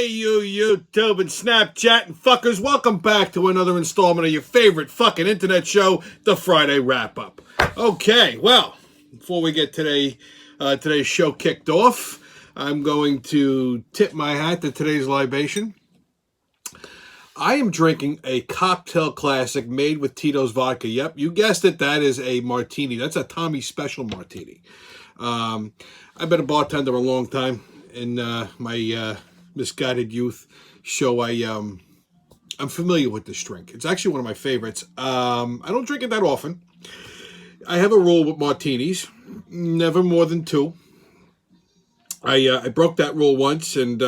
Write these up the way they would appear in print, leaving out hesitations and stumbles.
You YouTube and Snapchat and fuckers, welcome back to another installment of your favorite fucking internet show, the Friday Wrap-Up. Okay, well, before we get today's show kicked off, I'm going to tip my hat to today's libation. I am drinking a cocktail classic made with Tito's vodka. Yep, you guessed it, that is a martini. That's a Tommy Special martini. I've been a bartender a long time. In my misguided youth show, I'm familiar with this drink. It's actually one of my favorites. I don't drink it that often. I have a rule with martinis, never more than two. I broke that rule once and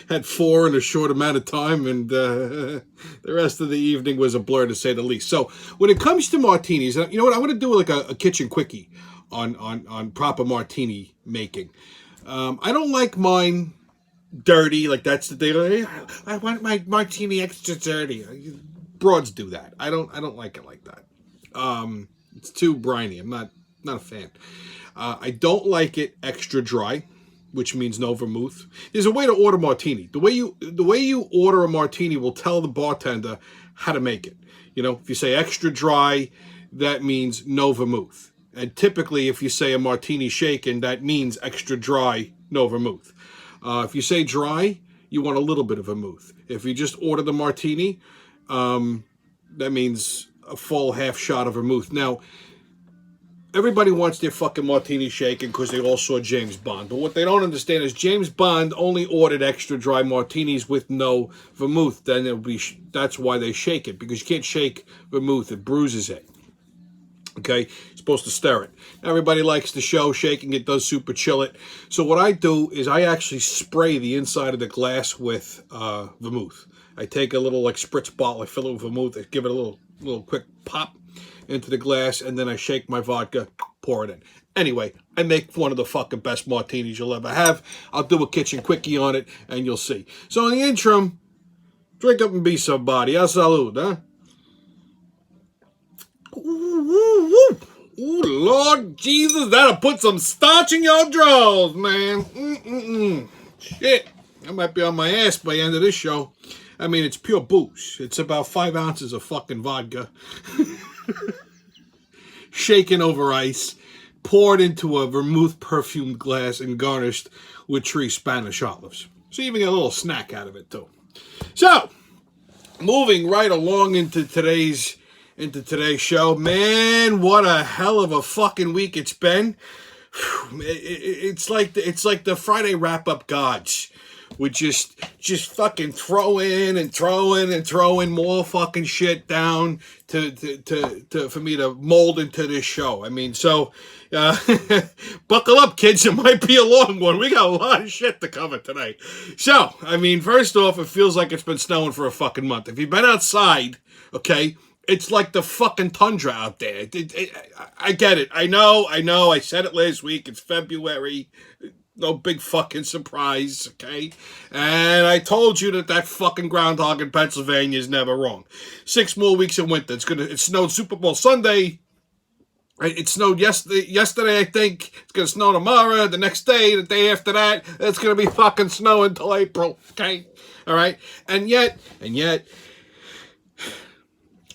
had four in a short amount of time, and the rest of the evening was a blur, to say the least. So when it comes to martinis, you know what? I'm going to do like a kitchen quickie on proper martini making. I don't like mine dirty, like that's the thing. I want my martini extra dirty. Broads do that. I don't like it like that. It's too briny. I'm not a fan. I don't like it extra dry, which means no vermouth. There's a way to order martini. The way you order a martini will tell the bartender how to make it. You know, if you say extra dry, that means no vermouth. And typically, if you say a martini shaken, that means extra dry, no vermouth. If you say dry, you want a little bit of vermouth. If you just order the martini, that means a full half shot of vermouth. Now, everybody wants their fucking martini shaken because they all saw James Bond. But what they don't understand is James Bond only ordered extra dry martinis with no vermouth. Then that's why they shake it, because you can't shake vermouth. It bruises it. Okay, you're supposed to stir it. Everybody likes the show. Shaking it does super chill it. So what I do is I actually spray the inside of the glass with vermouth. I take a little like spritz bottle, I fill it with vermouth, I give it a little quick pop into the glass, and then I shake my vodka, pour it in. Anyway, I make one of the fucking best martinis you'll ever have. I'll do a kitchen quickie on it, and you'll see. So in the interim, drink up and be somebody. A salud, huh? Ooh, Lord Jesus, that'll put some starch in your drawers, man. Shit, I might be on my ass by the end of this show. I mean, it's pure booze. It's about 5 ounces of fucking vodka. Shaken over ice, poured into a vermouth perfumed glass, and garnished with 3 Spanish olives. So you even get a little snack out of it, too. So, moving right along into today's show. Man, what a hell of a fucking week it's been. It's like the Friday Wrap-Up gods would just fucking throw in more fucking shit down to for me to mold into this show. I mean, so buckle up, kids. It might be a long one. We got a lot of shit to cover tonight. So, I mean, first off, it feels like it's been snowing for a fucking month. If you've been outside, okay, it's like the fucking tundra out there. I get it. I know. I said it last week. It's February. No big fucking surprise, okay? And I told you that fucking groundhog in Pennsylvania is never wrong. 6 more weeks of winter. It snowed Super Bowl Sunday. It snowed yesterday, I think. It's going to snow tomorrow, the next day, the day after that. It's going to be fucking snowing until April, okay? All right? And yet,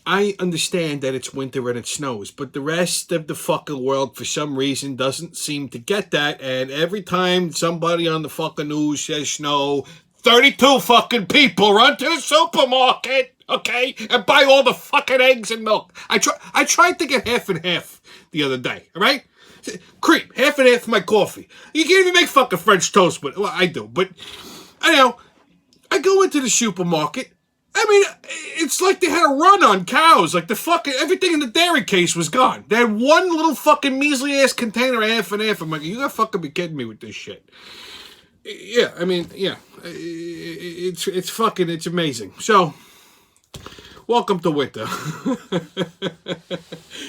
I understand that it's winter and it snows, but the rest of the fucking world, for some reason, doesn't seem to get that. And every time somebody on the fucking news says snow, 32 fucking people run to the supermarket, okay, and buy all the fucking eggs and milk. I tried to get half and half the other day, all right? Cream, half and half for my coffee. You can't even make fucking French toast with it. Well, I do, but I know. I go into the supermarket. I mean, it's like they had a run on cows. Like the fucking everything in the dairy case was gone. They had one little fucking measly ass container, half and half. I'm like, you gotta fucking be kidding me with this shit. Yeah, I mean, yeah, it's amazing. So, welcome to winter.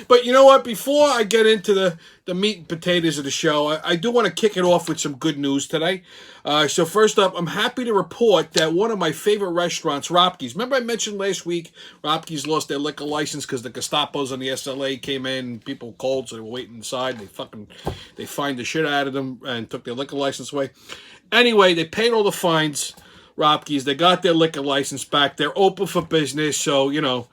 But you know what? Before I get into the meat and potatoes of the show, I do want to kick it off with some good news today. So first up, I'm happy to report that one of my favorite restaurants, Ropke's. Remember I mentioned last week, Ropke's lost their liquor license because the Gestapos on the SLA came in, people were cold, so they were waiting inside. They fined the shit out of them and took their liquor license away. Anyway, they paid all the fines. Ropke's, they got their liquor license back. They're open for business, so, you know,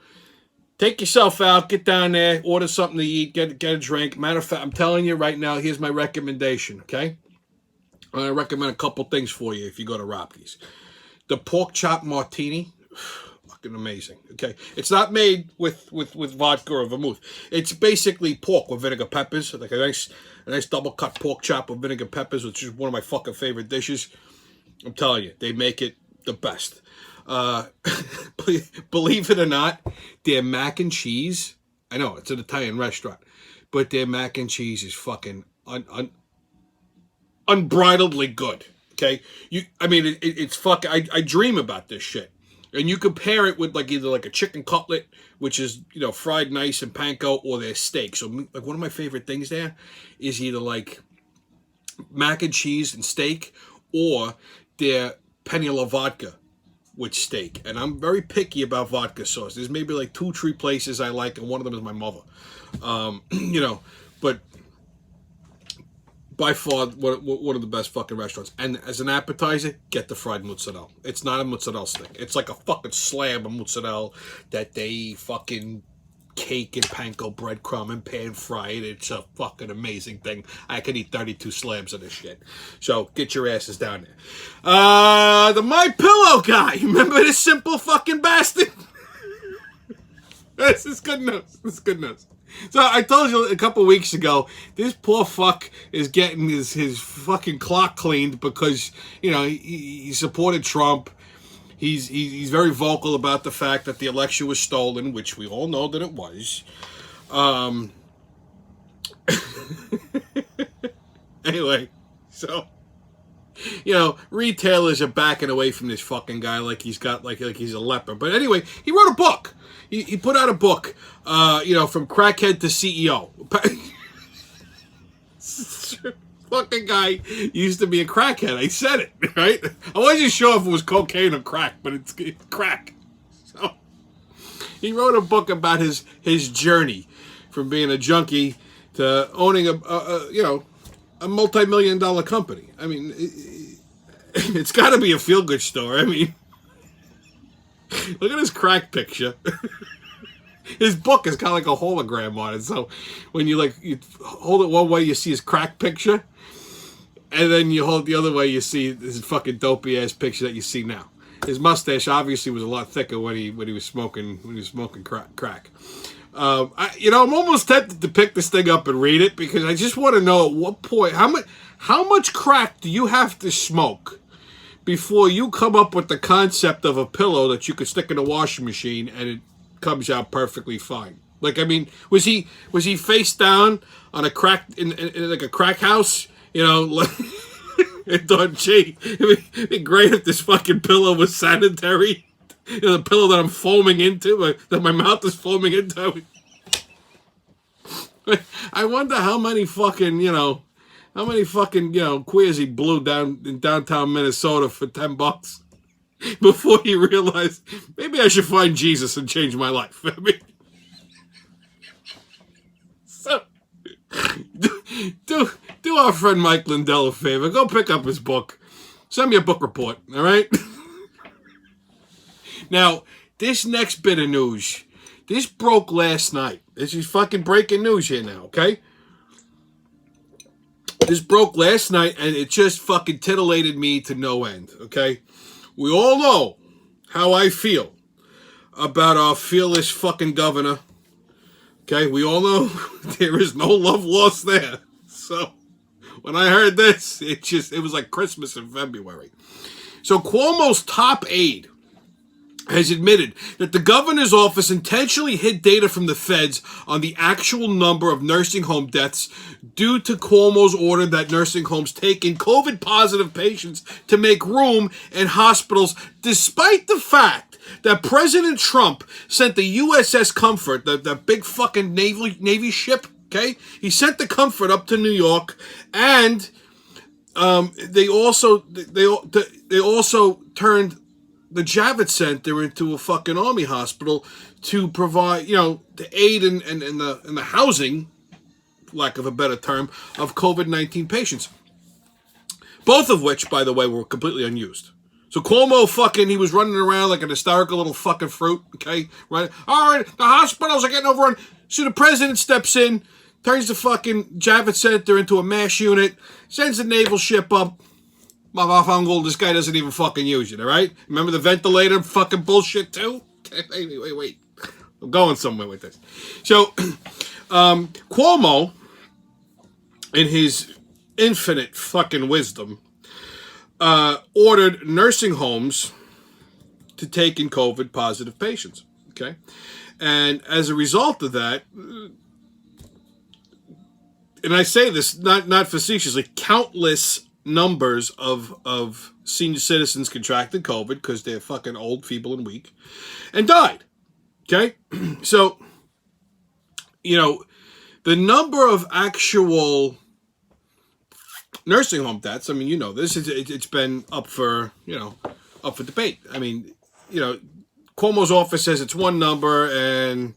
take yourself out, get down there, order something to eat, get a drink. Matter of fact, I'm telling you right now, here's my recommendation, okay? I'm going to recommend a couple things for you if you go to Ropke's. The pork chop martini, fucking amazing, okay? It's not made with vodka or vermouth. It's basically pork with vinegar peppers, like a nice double-cut pork chop with vinegar peppers, which is one of my fucking favorite dishes. I'm telling you, they make it the best. Believe it or not, their mac and cheese, I know, it's an Italian restaurant, but their mac and cheese is fucking unbridledly good, okay? It's fucking, I dream about this shit. And you compare it with either a chicken cutlet, which is, you know, fried nice and panko, or their steak. So like one of my favorite things there is either like mac and cheese and steak, or their penne alla vodka with steak. And I'm very picky about vodka sauce. There's maybe like 2-3 places I like, and one of them is my mother. You know, but by far one of the best fucking restaurants. And as an appetizer, get the fried mozzarella. It's not a mozzarella stick. It's like a fucking slab of mozzarella that they fucking cake and panko breadcrumb and pan fry it. It's a fucking amazing thing. I could eat 32 slabs of this shit. So get your asses down there. The My Pillow guy. Remember this simple fucking bastard? This is good news. This is good news. So I told you a couple weeks ago, this poor fuck is getting his fucking clock cleaned because, you know, he supported Trump. He's very vocal about the fact that the election was stolen, which we all know that it was. Anyway, so, you know, retailers are backing away from this fucking guy like he's got like he's a leper. But anyway, he wrote a book. He put out a book, you know, from crackhead to CEO. Fucking guy used to be a crackhead. I said it, right? I wasn't sure if it was cocaine or crack, but it's crack. So he wrote a book about his journey from being a junkie to owning a multi-million-dollar company. I mean, it's got to be a feel-good story. I mean, look at his crack picture. His book is kind of like a hologram on it. So when you hold it one way, you see his crack picture. And then you hold the other way, you see this fucking dopey ass picture that you see now. His mustache obviously was a lot thicker when he was smoking crack. I'm almost tempted to pick this thing up and read it because I just want to know at what point how much crack do you have to smoke before you come up with the concept of a pillow that you could stick in a washing machine and it comes out perfectly fine. Like, I mean, was he face down on a crack in like a crack house? You know, like, it thought, gee, it'd be great if this fucking pillow was sanitary. You know, the pillow that I'm foaming into, that my mouth is foaming into. I wonder how many fucking queers he blew down in downtown Minnesota for $10 before he realized maybe I should find Jesus and change my life. I mean, so do our friend Mike Lindell a favor. Go pick up his book. Send me a book report, all right? Now, this next bit of news, this broke last night. This is fucking breaking news here now, okay? This broke last night, and it just fucking titillated me to no end, okay? We all know how I feel about our fearless fucking governor. Okay, we all know there is no love lost there. So when I heard this, it was like Christmas in February. So Cuomo's top aide has admitted that the governor's office intentionally hid data from the feds on the actual number of nursing home deaths due to Cuomo's order that nursing homes take in COVID-positive patients to make room in hospitals, despite the fact that President Trump sent the USS Comfort, the big fucking Navy ship, okay? He sent the Comfort up to New York, and they also turned the Javits Center into a fucking army hospital to provide, the aid in the housing, lack of a better term, of COVID-19 patients. Both of which, by the way, were completely unused. So Cuomo he was running around like an hysterical little fucking fruit, okay? Right? All right, the hospitals are getting overrun. So the president steps in, turns the fucking Javits Center into a MASH unit, sends the naval ship up. Motherfucker, this guy doesn't even fucking use it, all right? Remember the ventilator fucking bullshit too? Wait. I'm going somewhere with this. So, Cuomo, in his infinite fucking wisdom, ordered nursing homes to take in COVID positive patients. Okay, and as a result of that, and I say this not facetiously, countless numbers of senior citizens contracted COVID because they're fucking old, feeble, and weak, and died. Okay, so the number of actual nursing home deaths, I mean, this it's been up for debate. I mean, Cuomo's office says it's one number, and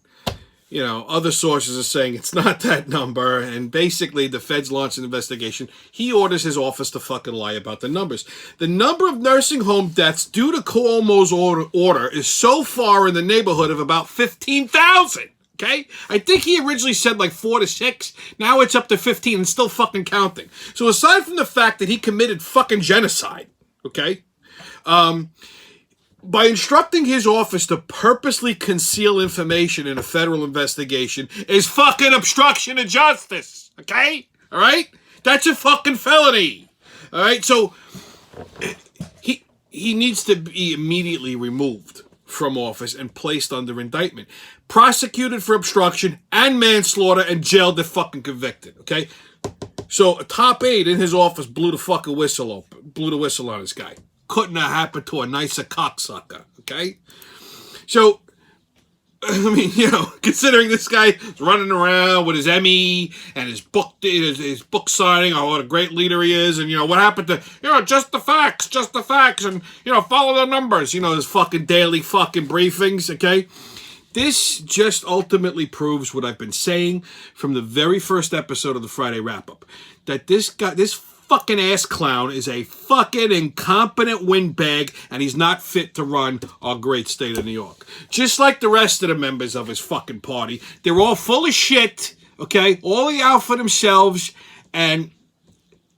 other sources are saying it's not that number, and basically the feds launched an investigation. He orders his office to fucking lie about the numbers. The number of nursing home deaths due to Cuomo's order is so far in the neighborhood of about 15,000. Okay? I think he originally said like 4 to 6. Now it's up to 15 and still fucking counting. So aside from the fact that he committed fucking genocide, okay, by instructing his office to purposely conceal information in a federal investigation is fucking obstruction of justice, okay? All right? That's a fucking felony. All right? So he needs to be immediately removed from office and placed under indictment, prosecuted for obstruction and manslaughter, and jailed if fucking convicted, okay? So a top aide in his office blew the whistle on this guy. Couldn't have happened to a nicer cocksucker, okay? So, I mean, considering this guy is running around with his Emmy and his book signing, what a great leader he is, and, what happened to, just the facts, and, follow the numbers, his fucking daily fucking briefings, okay? This just ultimately proves what I've been saying from the very first episode of the Friday Wrap-Up, that this fucking ass clown is a fucking incompetent windbag, and he's not fit to run our great state of New York. Just like the rest of the members of his fucking party. They're all full of shit, okay? All out for themselves, and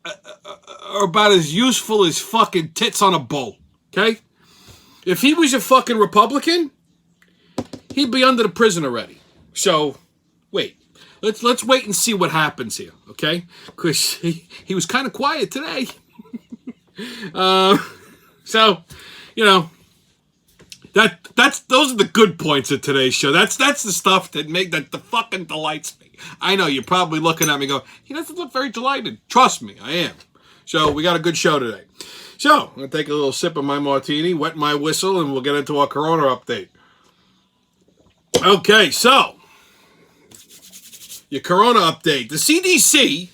are about as useful as fucking tits on a bull, okay? If he was a fucking Republican, he'd be under the prison already. So, wait. Let's wait and see what happens here, okay? Because he was kind of quiet today. So, those are the good points of today's show. That's the stuff that the fucking delights me. I know you're probably looking at me going, he doesn't look very delighted. Trust me, I am. So we got a good show today. So I'm gonna take a little sip of my martini, wet my whistle, and we'll get into our Corona update. Okay, so your Corona update. The CDC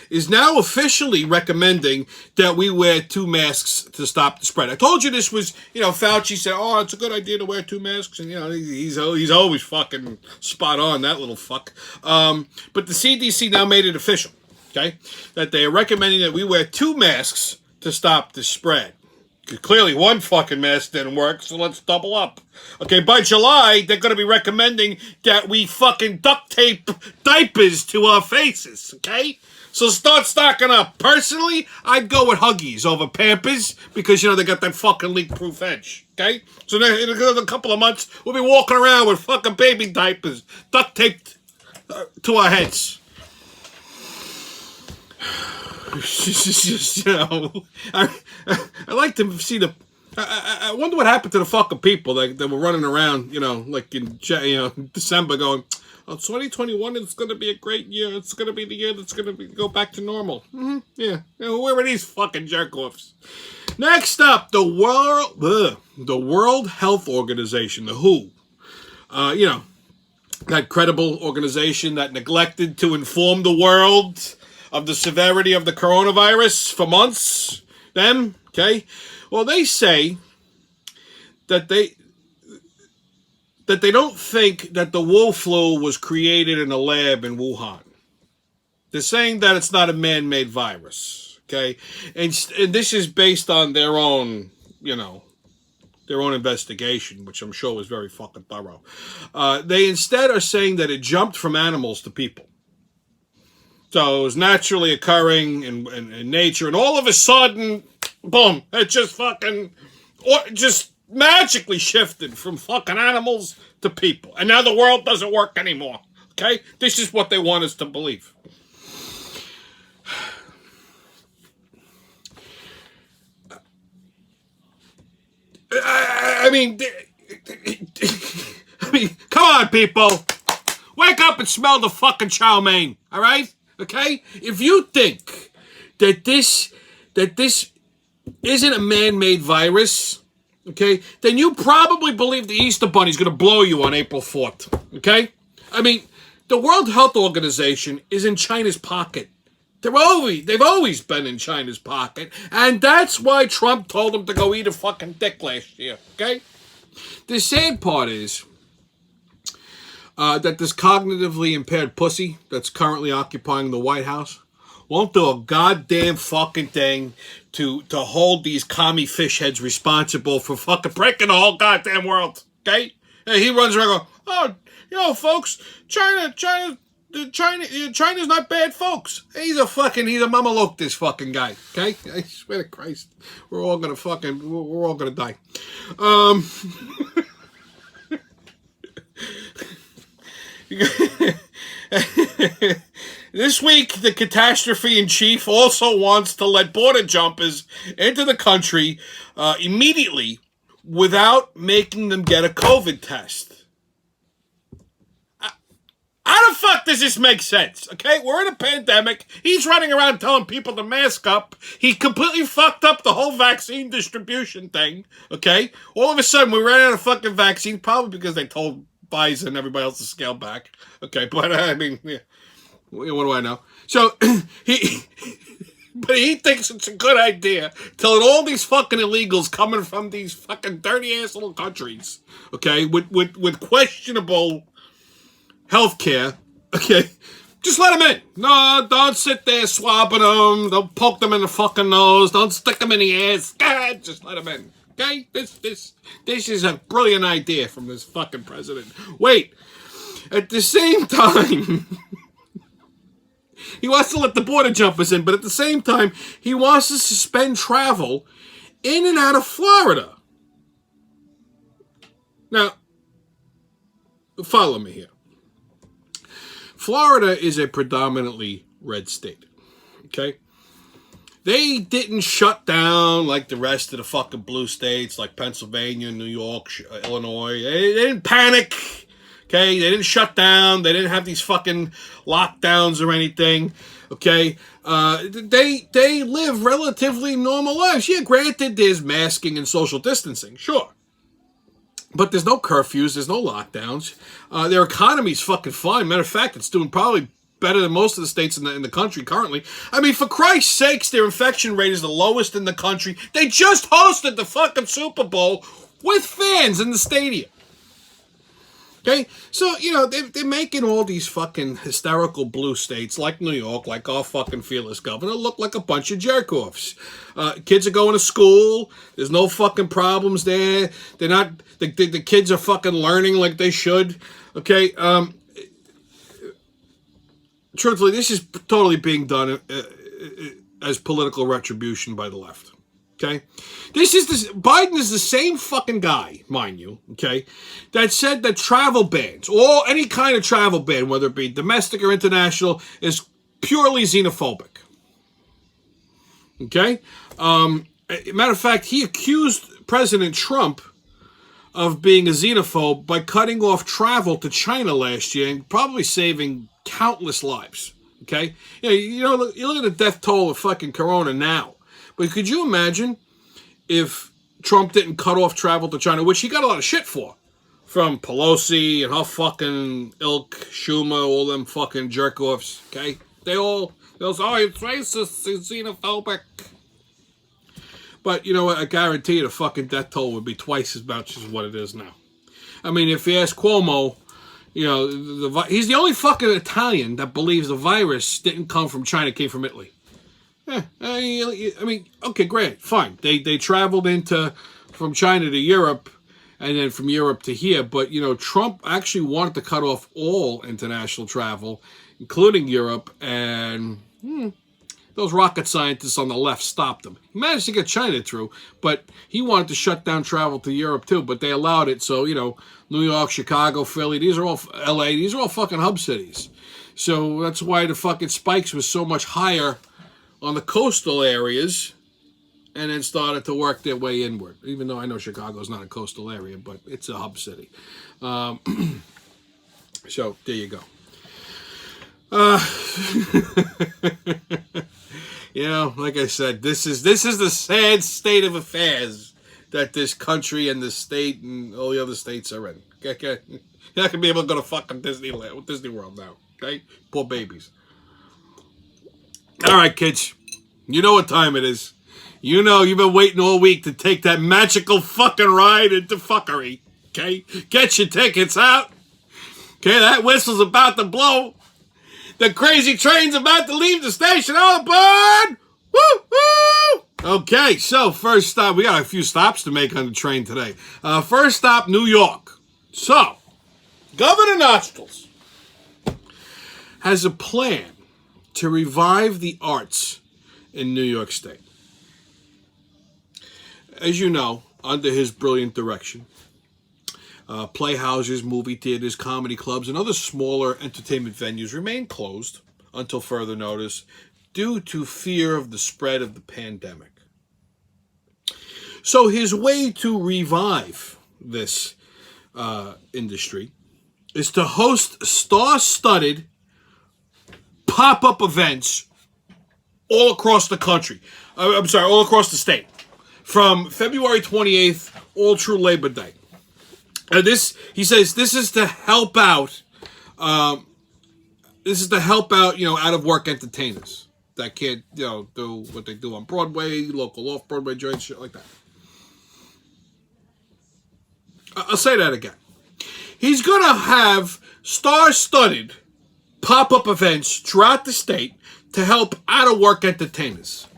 is now officially recommending that we wear 2 masks to stop the spread. I told you this was, Fauci said, it's a good idea to wear 2 masks. And, he's always fucking spot on, that little fuck. But the CDC now made it official, okay, that they are recommending that we wear 2 masks to stop the spread. Clearly one fucking mask didn't work, so let's double up. Okay, by July, they're going to be recommending that we fucking duct tape diapers to our faces, okay? So start stocking up. Personally, I'd go with Huggies over Pampers because, they got that fucking leak-proof edge, okay? So in a couple of months, we'll be walking around with fucking baby diapers duct taped to our heads. I like to see the. I wonder what happened to the fucking people that were running around, like in December, going, 2021 is going to be a great year. It's going to be the year that's going to go back to normal. Mm-hmm. Yeah. Where are these fucking jerk offs? Next up, the World Health Organization, the WHO. That credible organization that neglected to inform the world of the severity of the coronavirus for months. Them, okay? Well, they say that they don't think that the Wu flu was created in a lab in Wuhan. They're saying that it's not a man-made virus, okay? And this is based on their own, their own investigation, which I'm sure was very fucking thorough. They instead are saying that it jumped from animals to people. So it was naturally occurring in nature, and all of a sudden, boom, it just magically shifted from fucking animals to people. And now the world doesn't work anymore, okay? This is what they want us to believe. I mean, come on, people. Wake up and smell the fucking chow mein, all right? Okay? If you think that this isn't a man-made virus, okay, then you probably believe the Easter Bunny's going to blow you on April 4th, okay? I mean, the World Health Organization is in China's pocket. They've always been in China's pocket, and that's why Trump told them to go eat a fucking dick last year, okay? The sad part is that this cognitively impaired pussy that's currently occupying the White House won't do a goddamn fucking thing to hold these commie fish heads responsible for fucking breaking the whole goddamn world, okay? And he runs around going, folks, China's not bad folks. He's a mamaloke, this fucking guy, okay? I swear to Christ, we're all gonna die. This week, the catastrophe in chief also wants to let border jumpers into the country immediately without making them get a COVID test. How the fuck does this make sense? Okay, we're in a pandemic. He's running around telling people to mask up. He completely fucked up the whole vaccine distribution thing. Okay, all of a sudden we ran out of fucking vaccine, probably because they told Pfizer and everybody else to scale back. Okay, but I mean, yeah. What do I know? So he thinks it's a good idea telling all these fucking illegals coming from these fucking dirty ass little countries, okay, with questionable healthcare, okay, just let them in. No, don't sit there swabbing them. Don't poke them in the fucking nose. Don't stick them in the ass. God, just let them in. Okay, this is a brilliant idea from this fucking president. Wait, at the same time, he wants to let the border jumpers in, but at the same time, he wants to suspend travel in and out of Florida. Now, follow me here. Florida is a predominantly red state, okay? They didn't shut down like the rest of the fucking blue states, like Pennsylvania, New York, Illinois. They didn't panic, okay? They didn't shut down. They didn't have these fucking lockdowns or anything, okay? They live relatively normal lives. Yeah, granted, there's masking and social distancing, sure. But there's no curfews, there's no lockdowns. Their economy's fucking fine. Matter of fact, it's doing probably better than most of the states in the country currently. I mean, for Christ's sakes, their infection rate is the lowest in the country. They just hosted the fucking Super Bowl with fans in the stadium. Okay? So, they're making all these fucking hysterical blue states like New York, like our fucking fearless governor, look like a bunch of jerk-offs. Kids are going to school. There's no fucking problems there. They're not... The kids are fucking learning like they should. Okay? Truthfully, this is totally being done as political retribution by the left. Okay? Biden is the same fucking guy, mind you, okay, that said that travel bans, or any kind of travel ban, whether it be domestic or international, is purely xenophobic. Okay? Matter of fact, he accused President Trump of being a xenophobe by cutting off travel to China last year and probably saving countless lives. Okay? You look at the death toll of fucking corona now. But could you imagine if Trump didn't cut off travel to China, which he got a lot of shit for, from Pelosi and her fucking ilk, Schumer, all them fucking jerk-offs, okay? They all say, oh, it's racist, it's xenophobic. But, you know what, I guarantee you the fucking death toll would be twice as much as what it is now. I mean, if you ask Cuomo, you know, he's the only fucking Italian that believes the virus didn't come from China, it came from Italy. I mean, okay, great, fine. They traveled from China to Europe, and then from Europe to here. But, you know, Trump actually wanted to cut off all international travel, including Europe, and those rocket scientists on the left stopped him. He managed to get China through, but he wanted to shut down travel to Europe too, but they allowed it. So, you know, New York, Chicago, Philly, these are all LA, these are all fucking hub cities. So that's why the fucking spikes was so much higher on the coastal areas, and then started to work their way inward. Even though I know Chicago's not a coastal area, but it's a hub city. So there you go. You know, like I said, this is the sad state of affairs that this country and this state and all the other states are in. Okay? You're not gonna be able to go to fucking Disney World now. Okay? Poor babies. All right, kids. You know what time it is. You know you've been waiting all week to take that magical fucking ride into fuckery. Okay? Get your tickets out. Okay, that whistle's about to blow. The crazy train's about to leave the station. All aboard! Woo! Woo! Okay, so first stop. We got a few stops to make on the train today. First stop, New York. So, Governor Nostrils has a plan to revive the arts in New York State. As you know, under his brilliant direction, playhouses, movie theaters, comedy clubs, and other smaller entertainment venues remain closed until further notice due to fear of the spread of the pandemic. So his way to revive this industry is to host star-studded pop-up events all across the country. All across the state. From February 28th all through Labor Day. He says, this is to help out. Out of work entertainers that can't, do what they do on Broadway, local off-Broadway joints, shit like that. I'll say that again. He's going to have star-studded pop-up events throughout the state to help out-of-work entertainers.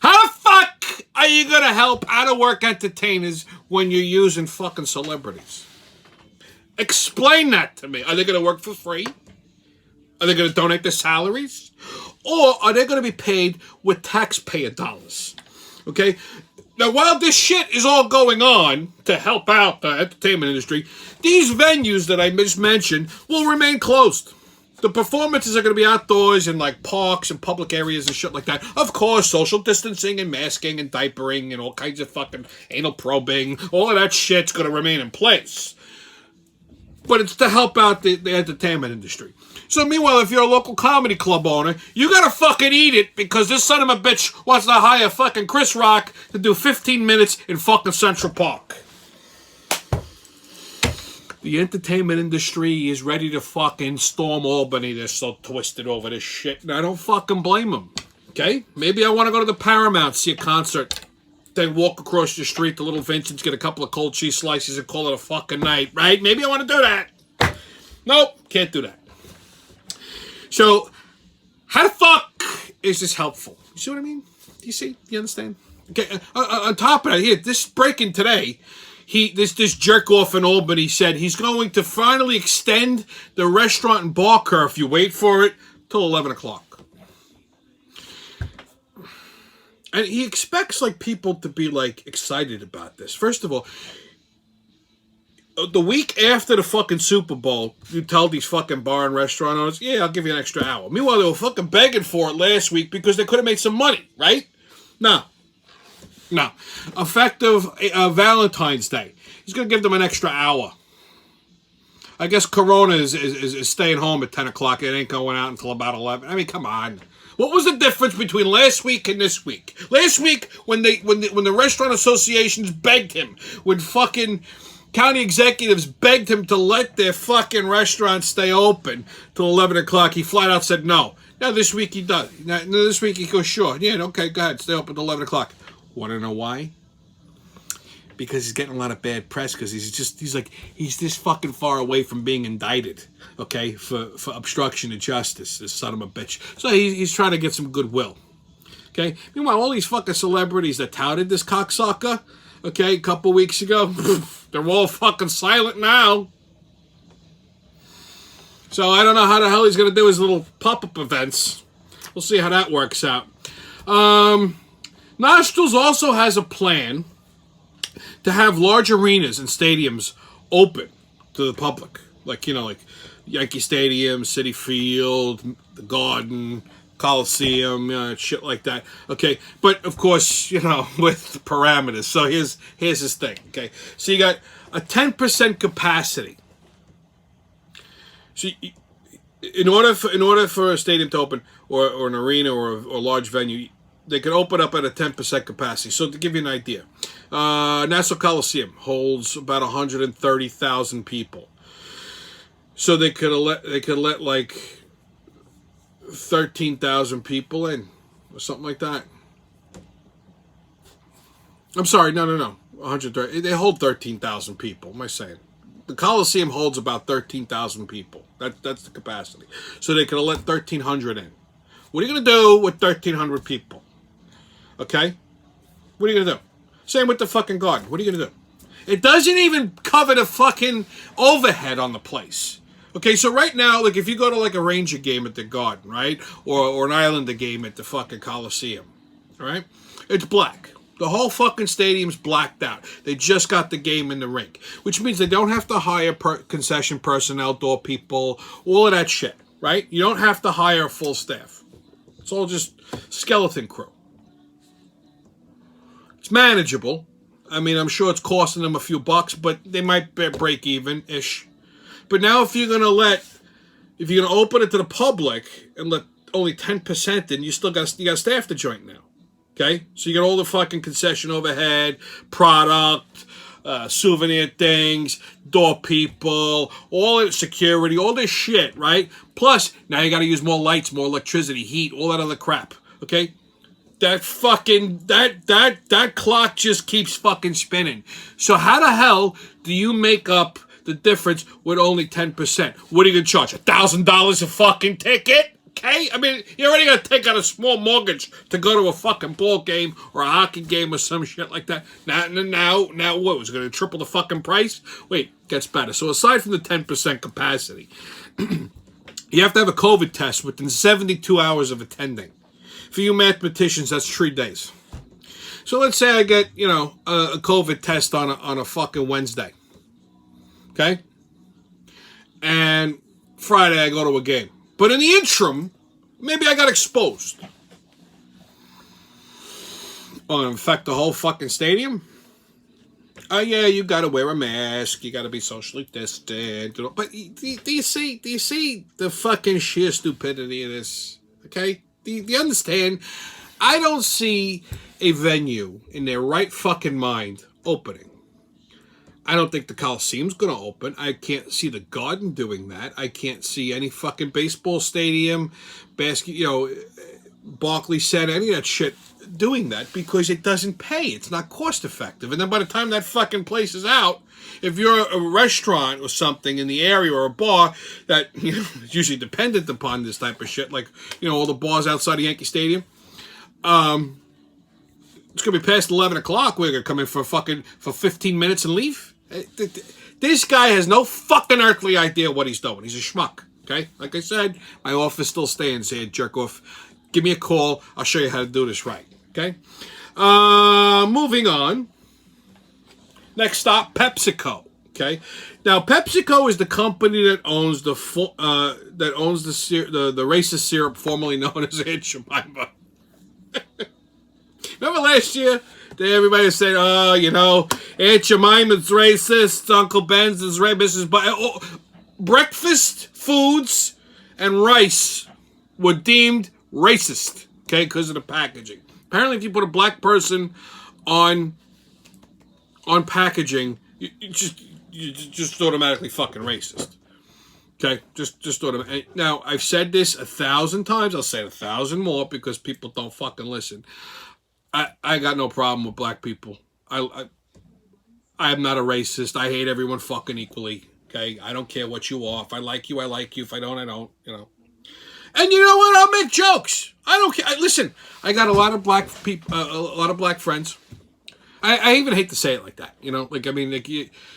How the fuck are you going to help out-of-work entertainers when you're using fucking celebrities? Explain that to me. Are they going to work for free? Are they going to donate their salaries? Or are they going to be paid with taxpayer dollars? Okay? Now, while this shit is all going on to help out the entertainment industry, these venues that I just mentioned will remain closed. The performances are going to be outdoors in like parks and public areas and shit like that. Of course, social distancing and masking and diapering and all kinds of fucking anal probing, all of that shit's going to remain in place. But it's to help out the entertainment industry. So meanwhile, if you're a local comedy club owner, you gotta fucking eat it because this son of a bitch wants to hire fucking Chris Rock to do 15 minutes in fucking Central Park. The entertainment industry is ready to fucking storm Albany. They're so twisted over this shit. And I don't fucking blame them. Okay? Maybe I want to go to the Paramount, see a concert. Then walk across the street to Little Vincent's, get a couple of cold cheese slices and call it a fucking night. Right? Maybe I want to do that. Nope. Can't do that. So, how the fuck is this helpful? You see what I mean? Do you see? You understand? Okay. On top of that, here, this breaking today... This jerk off in Albany said he's going to finally extend the restaurant and bar curfew, wait for it, till 11 o'clock. And he expects people to be excited about this. First of all, the week after the fucking Super Bowl, you tell these fucking bar and restaurant owners, yeah, I'll give you an extra hour. Meanwhile, they were fucking begging for it last week because they could have made some money, right? No. Effective Valentine's Day. He's going to give them an extra hour. I guess Corona is staying home at 10 o'clock. It ain't going out until about 11. I mean, come on. What was the difference between last week and this week? Last week, when the restaurant associations begged him, when fucking county executives begged him to let their fucking restaurants stay open till 11 o'clock, he flat out said no. Now this week he does. Now this week he goes, sure, yeah, okay, go ahead, stay open till 11 o'clock. Want to know why? Because he's getting a lot of bad press because he's this fucking far away from being indicted, okay, for obstruction of justice, this son of a bitch. So he's trying to get some goodwill, okay? Meanwhile, all these fucking celebrities that touted this cocksucker, okay, a couple weeks ago, they're all fucking silent now. So I don't know how the hell he's going to do his little pop-up events. We'll see how that works out. Nostrils also has a plan to have large arenas and stadiums open to the public. Like Yankee Stadium, Citi Field, the Garden, Coliseum, shit like that. Okay, but of course, with parameters. So here's his thing. Okay, so you got a 10% capacity. So in order for a stadium to open, or an arena or a large venue, they can open up at a 10% capacity. So to give you an idea, Nassau Coliseum holds about 130,000 people. So they could let like 13,000 people in, or something like that. I'm sorry, no. 130. They hold 13,000 people. What am I saying? The Coliseum holds about 13,000 people. That's the capacity. So they could let 1,300 in. What are you gonna do with 1,300 people? Okay? What are you gonna do? Same with the fucking Garden. What are you gonna do? It doesn't even cover the fucking overhead on the place. Okay, so right now, like if you go to like a Ranger game at the Garden, right? Or an Islander game at the fucking Coliseum, right? It's black. The whole fucking stadium's blacked out. They just got the game in the rink. Which means they don't have to hire concession personnel, door people, all of that shit, right? You don't have to hire a full staff. It's all just skeleton crew. It's manageable. I mean, I'm sure it's costing them a few bucks, but they might break even-ish. But now if you're going to open it to the public and let only 10% in, you got to staff the joint now. Okay? So you got all the fucking concession overhead, product, souvenir things, door people, all the security, all this shit, right? Plus, now you got to use more lights, more electricity, heat, all that other crap. Okay? That fucking, that clock just keeps fucking spinning. So how the hell do you make up the difference with only 10%? What are you going to charge? $1,000 a fucking ticket? Okay? I mean, you're already going to take out a small mortgage to go to a fucking ball game or a hockey game or some shit like that. Now what? Was it going to triple the fucking price? Wait, gets better. So aside from the 10% capacity, you have to have a COVID test within 72 hours of attending. For you mathematicians, that's 3 days. So let's say I get, a COVID test on a fucking Wednesday. Okay? And Friday I go to a game. But in the interim, maybe I got exposed. Oh, in fact, the whole fucking stadium? Oh, yeah, you got to wear a mask. You got to be socially distant. But do you see the fucking sheer stupidity of this? Okay? Do you understand? I don't see a venue in their right fucking mind opening. I don't think the Coliseum's going to open. I can't see the Garden doing that. I can't see any fucking baseball stadium, Barclays Center, any of that shit doing that because it doesn't pay. It's not cost effective. And then by the time that fucking place is out, if you're a restaurant or something in the area or a bar that is usually dependent upon this type of shit, like all the bars outside of Yankee Stadium, it's gonna be past 11 o'clock. We're gonna come in for 15 minutes and leave. This guy has no fucking earthly idea what he's doing. He's a schmuck. Okay, like I said, my office still stands here. Jerk off. Give me a call. I'll show you how to do this right. Okay. Moving on. Next stop, PepsiCo. Okay. Now, PepsiCo is the company that owns the racist syrup formerly known as Aunt Jemima. Remember last year? Everybody said, Aunt Jemima's racist, Uncle Ben's is racist. Breakfast foods and rice were deemed racist, okay, because of the packaging. Apparently, if you put a black person on packaging, you just automatically fucking racist. Okay, just automatically. Now, I've said this 1,000 times. I'll say it 1,000 more because people don't fucking listen. I got no problem with black people. I am not a racist. I hate everyone fucking equally. Okay, I don't care what you are. If I like you, I like you. If I don't, I don't. You know. And you know what? I'll make jokes. I don't care. Listen, I got a lot of black people, a lot of black friends. I even hate to say it like that. You know, like I mean, like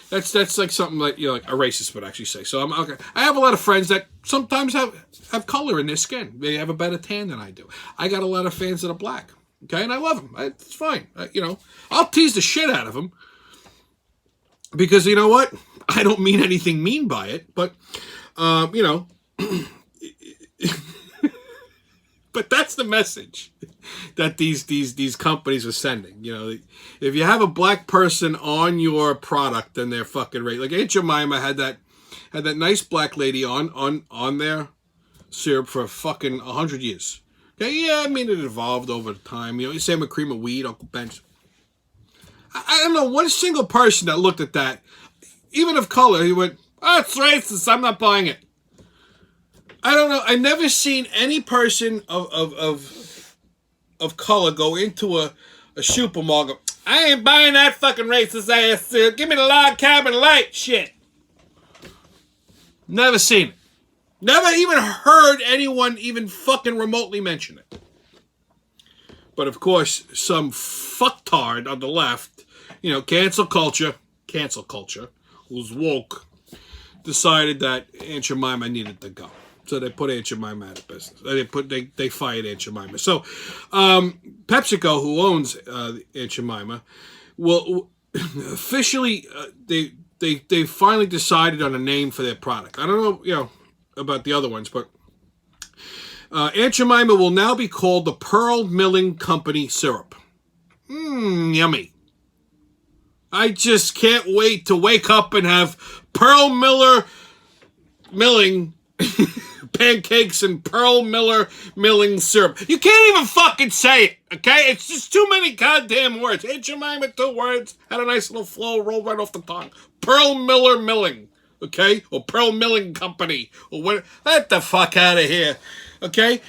that's like something like like a racist would actually say. So I'm okay. I have a lot of friends that sometimes have color in their skin. They have a better tan than I do. I got a lot of fans that are black. Okay, and I love them. It's fine. I'll tease the shit out of them because you know what? I don't mean anything mean by it, but but that's the message that these companies are sending. If you have a black person on your product, then they're fucking right. Like Aunt Jemima had that nice black lady on their syrup for fucking 100 years. Okay, yeah, I mean it evolved over time. Same with cream of wheat, Uncle Ben's. I don't know one single person that looked at that, even of color. He went, "Oh, it's racist. I'm not buying it." I don't know. I never seen any person of color go into a supermarket. I ain't buying that fucking racist ass. Give me the log cabin light shit. Never seen it. Never even heard anyone even fucking remotely mention it. But of course, some fucktard on the left, cancel culture, who's woke, decided that Aunt Jemima needed to go. So they put Aunt Jemima out of business. They fired Aunt Jemima. So PepsiCo, who owns Aunt Jemima, will officially they finally decided on a name for their product. I don't know about the other ones, but Aunt Jemima will now be called the Pearl Milling Company syrup. Yummy. I just can't wait to wake up and have Pearl Milling pancakes and Pearl Milling syrup. You can't even fucking say it, okay? It's just too many goddamn words. Aunt Jemima, 2 words, had a nice little flow, rolled right off the tongue. Pearl Milling, okay? Or Pearl Milling Company, or what? Get the fuck out of here, okay?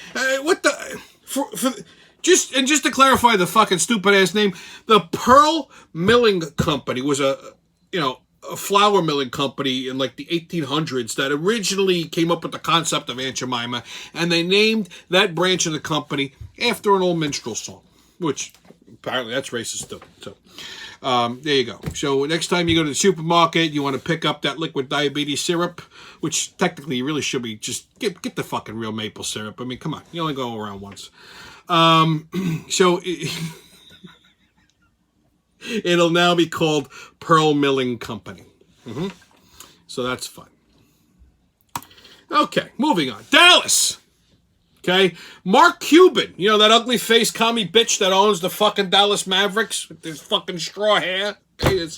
What the? Just to clarify the fucking stupid ass name, the Pearl Milling Company was a flour milling company in like the 1800s that originally came up with the concept of Aunt Jemima, and they named that branch of the company after an old minstrel song, which apparently that's racist too. So there you go. So next time you go to the supermarket, you want to pick up that liquid diabetes syrup, which technically you really should be just get the fucking real maple syrup. I mean, come on, you only go around once. So it'll now be called Pearl Milling Company. So that's fun. Okay, moving on. Dallas. Okay, Mark Cuban. That ugly face commie bitch that owns the fucking Dallas Mavericks with his fucking straw hair. Okay,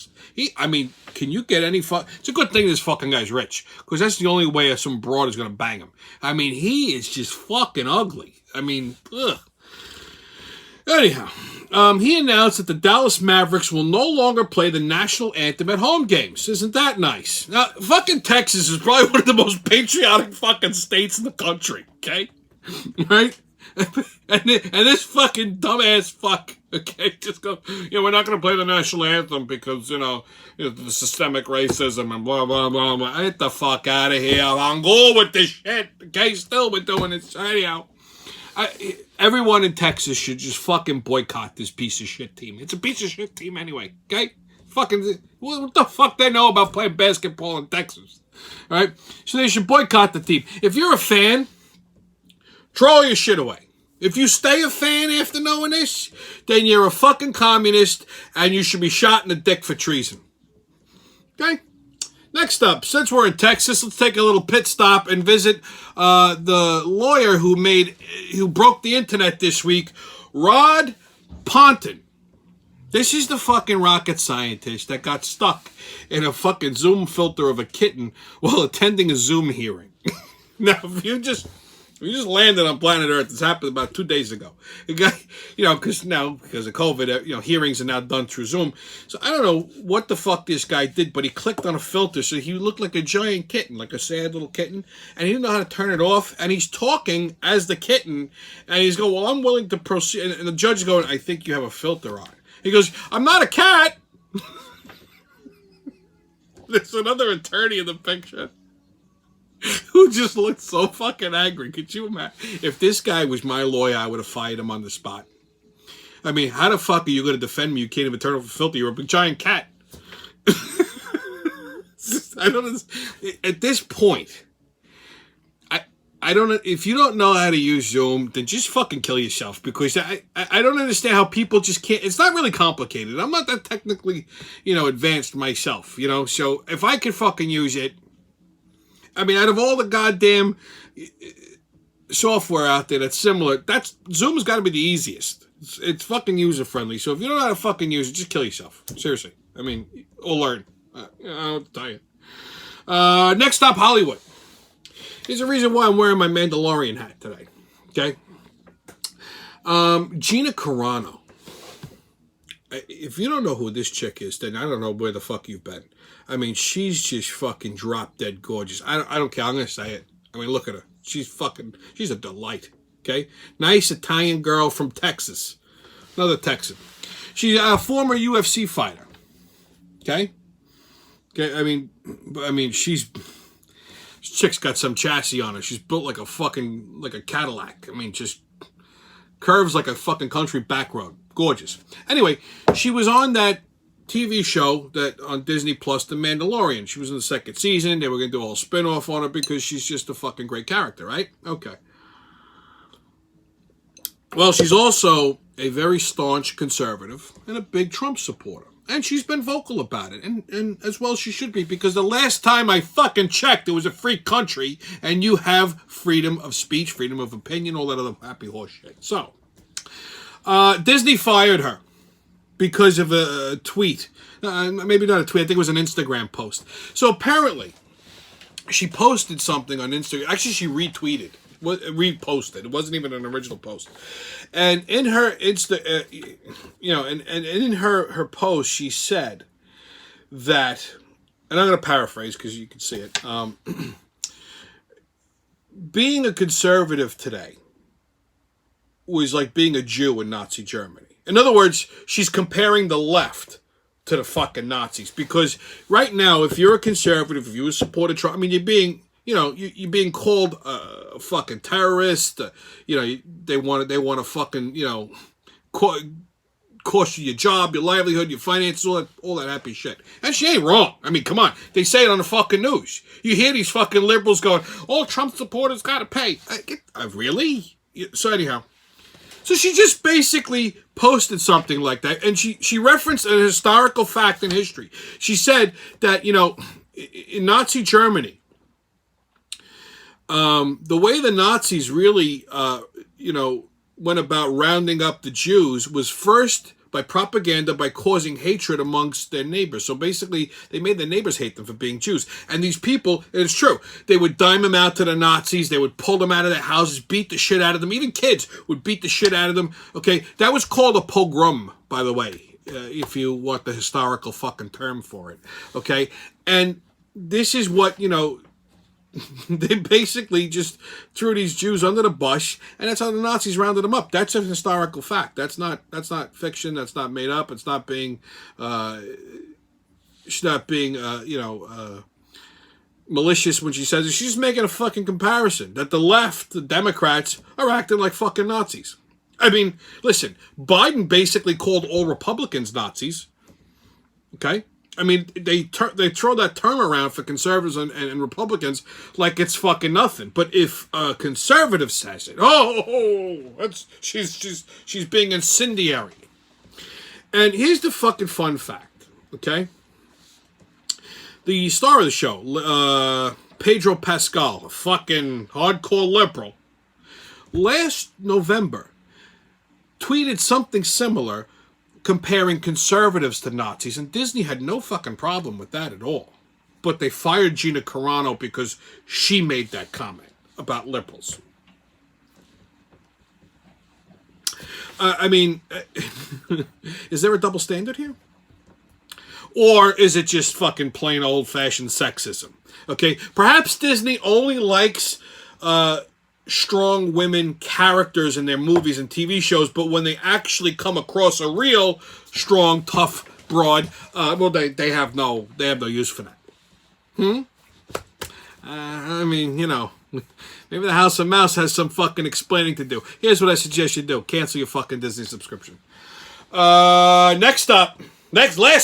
can you get any It's a good thing this fucking guy's rich, because that's the only way some broad is gonna bang him. I mean, he is just fucking ugly. I mean, ugh. Anyhow, he announced that the Dallas Mavericks will no longer play the national anthem at home games. Isn't that nice? Now, fucking Texas is probably one of the most patriotic fucking states in the country, okay? Right? And this fucking dumbass fuck, okay, just go, we're not going to play the national anthem because, the systemic racism and blah, blah, blah, blah. Get the fuck out of here. I'm going with this shit, okay? Still, we're doing it. Anyhow. Everyone in Texas should just fucking boycott this piece of shit team. It's a piece of shit team anyway, okay? Fucking, what the fuck they know about playing basketball in Texas? All right? So they should boycott the team. If you're a fan, throw all your shit away. If you stay a fan after knowing this, then you're a fucking communist and you should be shot in the dick for treason. Okay? Next up, since we're in Texas, let's take a little pit stop and visit the lawyer who broke the internet this week, Rod Ponton. This is the fucking rocket scientist that got stuck in a fucking Zoom filter of a kitten while attending a Zoom hearing. Now, if you just We just landed on planet Earth. This happened about 2 days ago. The guy, because of COVID, hearings are now done through Zoom. So I don't know what the fuck this guy did, but he clicked on a filter, so he looked like a giant kitten, like a sad little kitten, and he didn't know how to turn it off. And he's talking as the kitten, and he's going, "Well, I'm willing to proceed." And the judge is going, "I think you have a filter on." He goes, "I'm not a cat." There's another attorney in the picture who just looked so fucking angry. Could you imagine? If this guy was my lawyer, I would have fired him on the spot. I mean, how the fuck are you going to defend me? You can't even turn off a filter. You're a big giant cat. I don't. At this point, I don't. If you don't know how to use Zoom, then just fucking kill yourself, because I don't understand how people just can't. It's not really complicated. I'm not that technically, advanced myself. So if I could fucking use it. I mean, out of all the goddamn software out there that's similar, Zoom's got to be the easiest. It's fucking user-friendly. So if you don't know how to fucking use it, just kill yourself. Seriously. I mean, or learn. I don't know what to tell you. Next up, Hollywood. There's a reason why I'm wearing my Mandalorian hat today. Okay? Gina Carano. If you don't know who this chick is, then I don't know where the fuck you've been. I mean, she's just fucking drop dead gorgeous. I don't care. I'm going to say it. I mean, look at her. She's a delight. Okay? Nice Italian girl from Texas. Another Texan. She's a former UFC fighter. Okay? Okay, I mean, this chick's got some chassis on her. She's built like a Cadillac. I mean, just curves like a fucking country back road. Gorgeous. Anyway, she was on that TV show that on Disney Plus, The Mandalorian. She was in the second season. They were going to do a whole spin-off on her because she's just a fucking great character, right? Okay. Well, she's also a very staunch conservative and a big Trump supporter. And she's been vocal about it. And as well she should be, because the last time I fucking checked, it was a free country, and you have freedom of speech, freedom of opinion, all that other happy horse shit. So, Disney fired her because of a tweet. Maybe not a tweet. I think it was an Instagram post. So apparently, she posted something on Instagram. Actually, she reposted. It wasn't even an original post. And in her and in her post, she said that, and I'm going to paraphrase because you can see it. Being a conservative today was like being a Jew in Nazi Germany. In other words, she's comparing the left to the fucking Nazis, because right now, if you're a conservative, if you support Trump, I mean, you're being called a fucking terrorist. They want to fucking cost you your job, your livelihood, your finances, all that happy shit. And she ain't wrong. I mean, come on, they say it on the fucking news. You hear these fucking liberals going, "All Trump supporters got to pay." Really? So anyhow. So she just basically posted something like that, and she referenced a historical fact in history. She said that, in Nazi Germany, the way the Nazis really, went about rounding up the Jews was first by propaganda, by causing hatred amongst their neighbors. So basically, they made their neighbors hate them for being Jews. And these people, it's true, they would dime them out to the Nazis. They would pull them out of their houses, beat the shit out of them. Even kids would beat the shit out of them. Okay, that was called a pogrom, by the way, if you want the historical fucking term for it. Okay, and this is what, they basically just threw these Jews under the bus, and that's how the Nazis rounded them up. That's a historical fact. That's not fiction. That's not made up. It's not being, malicious when she says it. She's just making a fucking comparison that the left, the Democrats, are acting like fucking Nazis. I mean, listen, Biden basically called all Republicans Nazis. Okay? I mean, they throw that term around for conservatives and Republicans like it's fucking nothing. But if a conservative says it, she's being incendiary. And here's the fucking fun fact, okay? The star of the show, Pedro Pascal, a fucking hardcore liberal, last November tweeted something similar, comparing conservatives to Nazis, and Disney had no fucking problem with that at all. But they fired Gina Carano because she made that comment about liberals. I mean, is there a double standard here? Or is it just fucking plain old-fashioned sexism? Okay, perhaps Disney only likes strong women characters in their movies and TV shows, but when they actually come across a real strong, tough broad, well, they have no use for that. I mean, you know, maybe the House of Mouse has some fucking explaining to do. Here's what I suggest you do: cancel your fucking Disney subscription. Last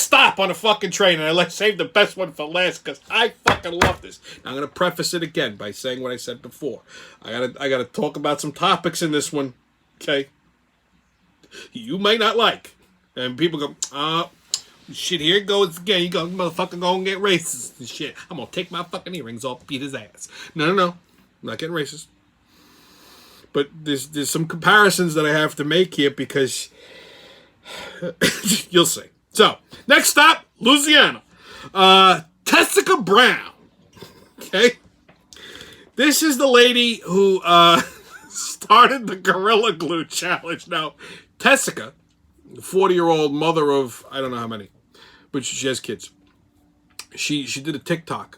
stop on the fucking train, and let's save the best one for last because I fucking love this. Now, I'm gonna preface it again by saying what I said before. I gotta talk about some topics in this one. Okay, you may not like, and people go, shit, here it goes again. You go, motherfucker, go and get racist and shit. I'm gonna take my fucking earrings off, beat his ass. No, I'm not getting racist. But there's some comparisons that I have to make here because you'll see. So, next stop, Louisiana. Tessica Brown. Okay? This is the lady who started the Gorilla Glue Challenge. Now, Tessica, 40-year-old mother of, I don't know how many, but she has kids. She did a TikTok.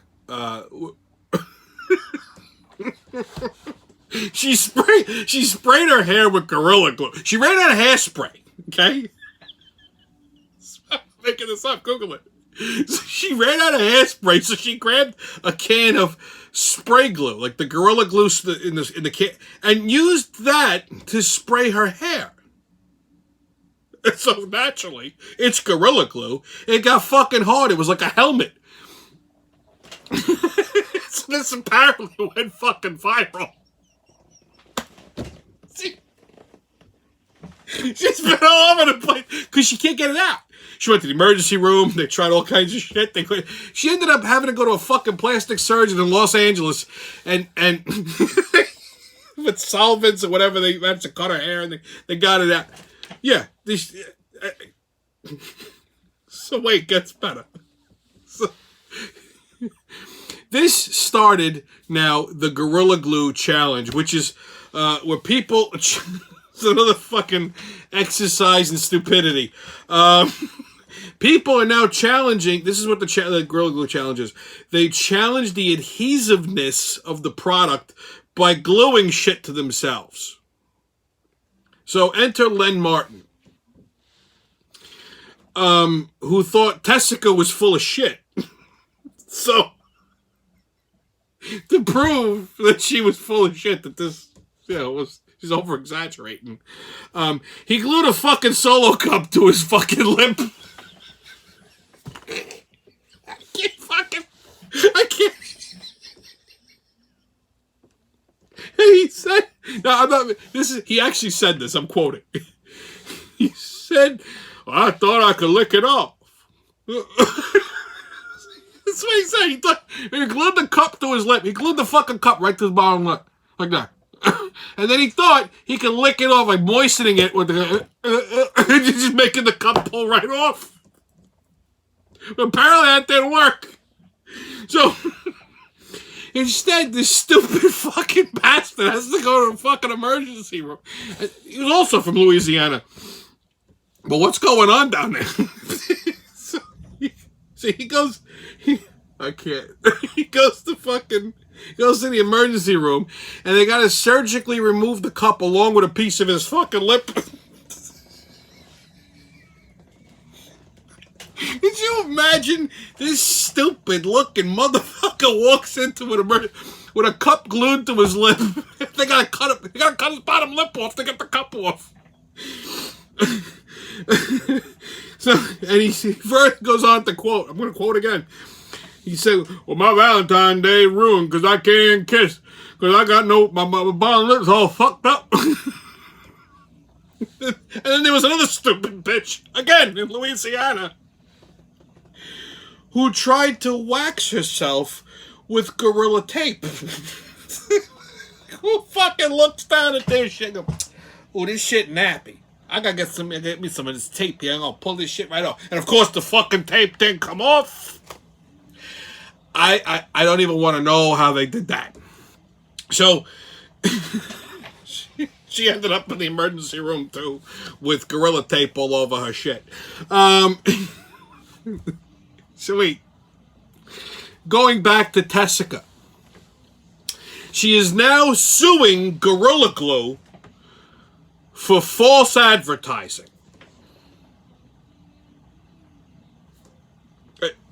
She sprayed her hair with Gorilla Glue. She ran out of hairspray, okay? I'm making this up, Google it. So she ran out of hairspray, so she grabbed a can of spray glue, like the Gorilla Glue in the can, and used that to spray her hair. So naturally, it's Gorilla Glue. It got fucking hard. It was like a helmet. So this apparently went fucking viral. She's been all over the place because she can't get it out. She went to the emergency room. They tried all kinds of shit. She ended up having to go to a fucking plastic surgeon in Los Angeles and with solvents or whatever they had to cut her hair and they got it out. Yeah. So wait, it gets better. So, this started now the Gorilla Glue Challenge, which is where people... It's another fucking exercise in stupidity. People are now challenging... This is what the Gorilla Glue Challenge is. They challenge the adhesiveness of the product by gluing shit to themselves. So enter Len Martin, who thought Tessica was full of shit. So, to prove that she was full of shit, that this, was... He's over-exaggerating. He glued a fucking Solo cup to his fucking lip. I can't. He said, no, I'm not, he actually said this, I'm quoting. He said, I thought I could lick it off. That's what he said. He glued the cup to his lip. He glued the fucking cup right to his bottom lip. Like that. And then he thought he could lick it off by moistening it with just making the cup pull right off. But apparently that didn't work. So instead, this stupid fucking bastard has to go to a fucking emergency room. He was also from Louisiana. But what's going on down there? So he goes... I can't. He goes to the emergency room, and they got to surgically remove the cup along with a piece of his fucking lip. Could you imagine this stupid-looking motherfucker walks into an emergency with a cup glued to his lip? They gotta cut his bottom lip off to get the cup off. So, and he first goes on to quote. I'm going to quote again. He said, well, my Valentine's Day ruined because I can't kiss. Because I got my bottom lip's all fucked up. And then there was another stupid bitch, again, in Louisiana, who tried to wax herself with Gorilla Tape. Who fucking looks down at this shit and goes, oh, this shit nappy. I gotta get me some of this tape here. I'm gonna pull this shit right off. And of course, the fucking tape didn't come off. I don't even want to know how they did that. So She ended up in the emergency room, too, with Gorilla Tape all over her shit. Sweet. Going back to Tessica. She is now suing Gorilla Glue for false advertising.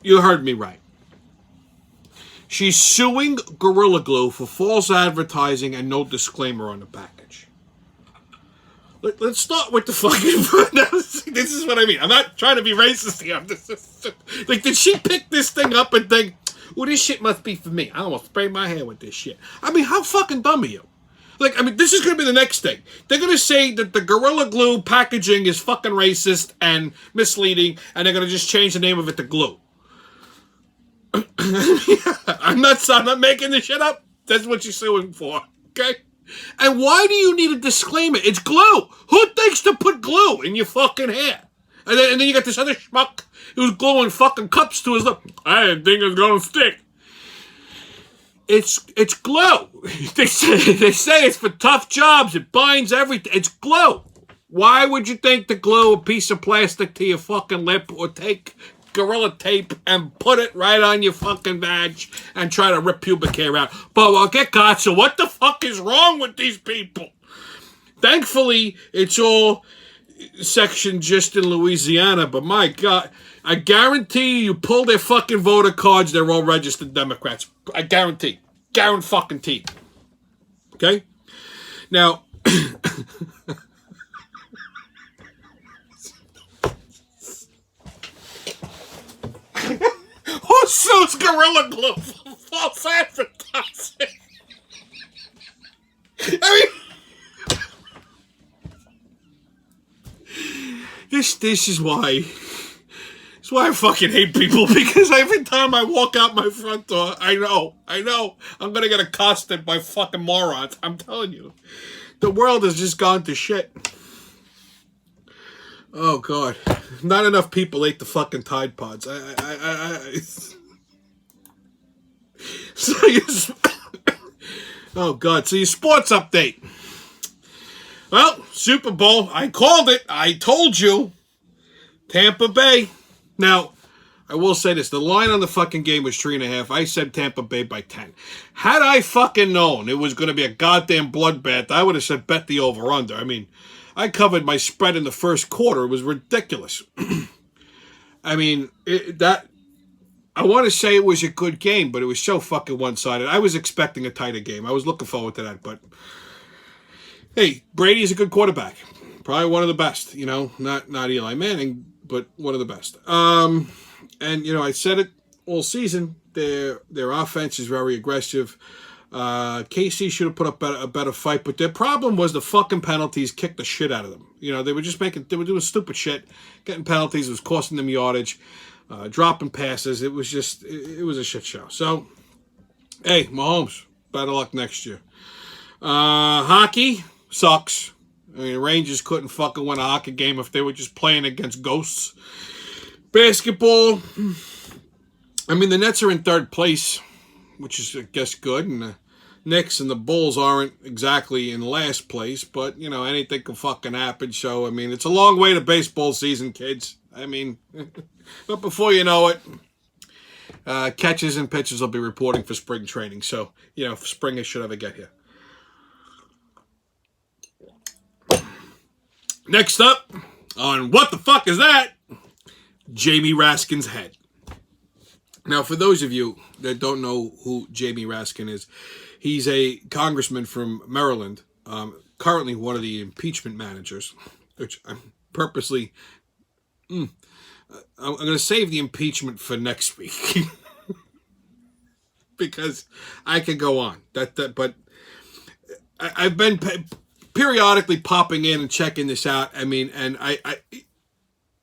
You heard me right. She's suing Gorilla Glue for false advertising and no disclaimer on the package. Let's start with the fucking... This is what I mean. I'm not trying to be racist here. Like, did she pick this thing up and think, well, this shit must be for me. I almost sprayed my hair with this shit. I mean, how fucking dumb are you? Like, I mean, this is going to be the next thing. They're going to say that the Gorilla Glue packaging is fucking racist and misleading, and they're going to just change the name of it to Glue. I'm not making this shit up. That's what you're suing for, okay? And why do you need a disclaimer? It's glue. Who thinks to put glue in your fucking hair? And then you got this other schmuck who's gluing fucking cups to his lip. I didn't think it was going to stick. It's glue. They say it's for tough jobs. It binds everything. It's glue. Why would you think to glue a piece of plastic to your fucking lip or take Gorilla Tape and put it right on your fucking badge and try to rip pubic hair out? But I'll get caught, so what the fuck is wrong with these people? Thankfully, it's all section just in Louisiana, but my God, I guarantee you pull their fucking voter cards, they're all registered Democrats. I guarantee. Guarantee. Okay? Now, who sues Gorilla Glue for false advertising? I mean, this is why. That's why I fucking hate people, because every time I walk out my front door, I know, I'm gonna get accosted by fucking morons. I'm telling you. The world has just gone to shit. Oh, God. Not enough people ate the fucking Tide Pods. Oh, God. So your sports update. Well, Super Bowl. I called it. I told you. Tampa Bay. Now, I will say this. The line on the fucking game was 3.5. I said Tampa Bay by 10. Had I fucking known it was going to be a goddamn bloodbath, I would have said bet the over-under. I mean, I covered my spread in the first quarter. It was ridiculous. I mean, I want to say it was a good game, but it was so fucking one-sided. I was expecting a tighter game. I was looking forward to that, but hey, Brady's a good quarterback. Probably one of the best, you know, not Eli Manning, but one of the best. And, you know, I said it all season. Their offense is very aggressive. KC should have put up a better fight, but their problem was the fucking penalties kicked the shit out of them. You know, they were doing stupid shit, getting penalties. It was costing them yardage, dropping passes. It was a shit show. So, hey, Mahomes, better luck next year. Hockey sucks. I mean, the Rangers couldn't fucking win a hockey game if they were just playing against ghosts. Basketball, I mean, the Nets are in third place, which is, I guess, good. And the Knicks and the Bulls aren't exactly in last place, but, you know, anything can fucking happen. So, I mean, it's a long way to baseball season, kids. I mean, but before you know it, catchers and pitchers will be reporting for spring training. So, you know, spring should ever get here. Next up, on What the Fuck Is That? Jamie Raskin's head. Now, for those of you that don't know who Jamie Raskin is, he's a congressman from Maryland, currently one of the impeachment managers, which I'm purposely... I'm going to save the impeachment for next week. Because I could go on. But I've been periodically popping in and checking this out. I mean, and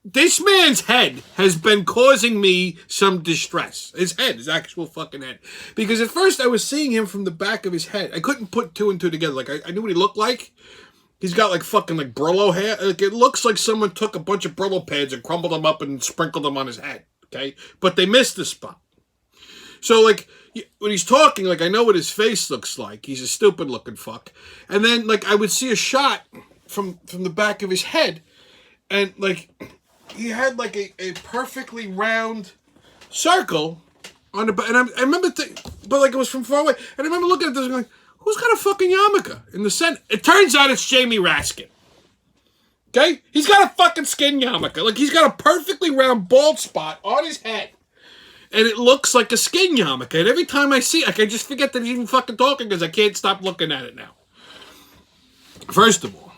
this man's head has been causing me some distress. His head, his actual fucking head. Because at first I was seeing him from the back of his head. I couldn't put two and two together. Like, I knew what he looked like. He's got like fucking like Brillo hair. Like, it looks like someone took a bunch of Brillo pads and crumbled them up and sprinkled them on his head. Okay? But they missed the spot. So, like, when he's talking, like I know what his face looks like. He's a stupid looking fuck. And then like I would see a shot from the back of his head, and like he had like a perfectly round circle on the. And I remember, but like it was from far away. And I remember looking at this and going, "Who's got a fucking yarmulke in the center?" It turns out it's Jamie Raskin. Okay, he's got a fucking skin yarmulke. Like he's got a perfectly round bald spot on his head. And it looks like a skin yarmulke. And every time I see it, I just forget that he's even fucking talking because I can't stop looking at it now. First of all,